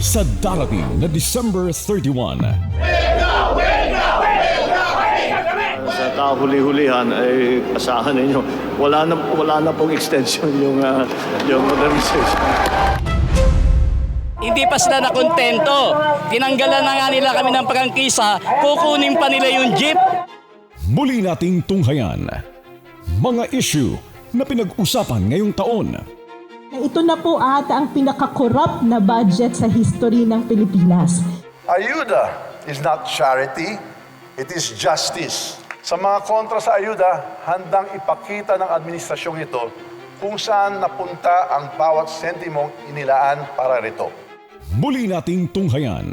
sa darating na December 31. Sa kahuli-hulihan ay asahan ninyo, wala na pong extension yung modernization. Hindi pa sila nakontento. Tinanggalan na nga nila kami ng prangkisa, kukunin pa nila yung jeep. Muli nating tunghayan mga issue na pinag-usapan ngayong taon. Ito na po ata ang pinaka-corrupt na budget sa history ng Pilipinas. Ayuda is not charity, it is justice. Sa mga kontra sa ayuda, handang ipakita ng administrasyong ito kung saan napunta ang bawat sentimong inilaan para rito. Muli nating tunghayan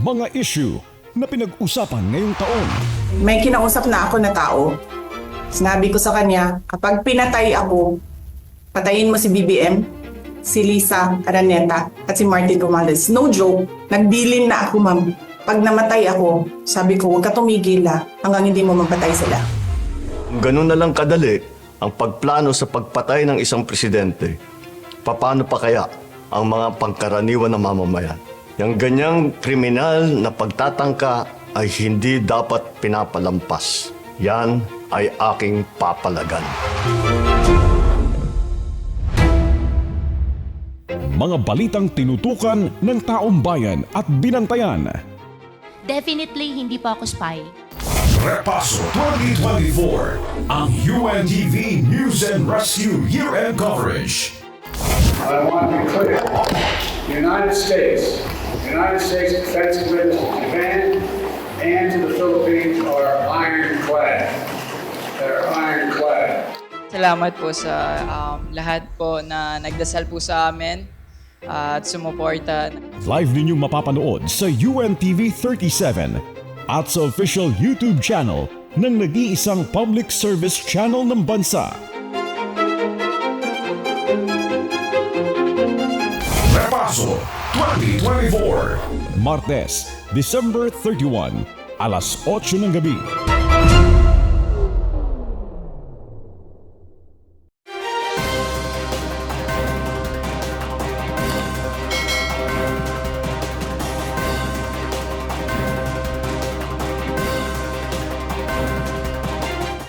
mga issue na pinag-usapan ngayong taon. May kinausap na ako na tao. Sinabi ko sa kanya, kapag pinatay ako, patayin mo si BBM, si Lisa Araneta, at si Martin Romualdez. No joke, nagbilin na ako, ma'am. Pag namatay ako, sabi ko, huwag ka tumigil hanggang hindi mo mapatay sila. Ganun na lang kadali ang pagplano sa pagpatay ng isang presidente. Paano pa kaya ang mga pangkaraniwan na mamamayan? Yang ganyang kriminal na pagtatangka ay hindi dapat pinapalampas. Yan ay aking papalagan. Mga balitang tinutukan ng taong bayan at binantayan. Definitely, hindi po ako spy. Repaso 2024, ang UNTV News and Rescue Year-End Coverage. I want to be clear. The United States Defense Commitments to Japan and to the Philippines are ironclad. They're ironclad. Salamat po sa lahat po na nagdasal po sa amin at sumuporta. Live ninyong mapapanood sa UNTV 37 at sa official YouTube channel ng nag-iisang public service channel ng bansa. Repaso 2024, Martes, December 31, alas 8 ng gabi.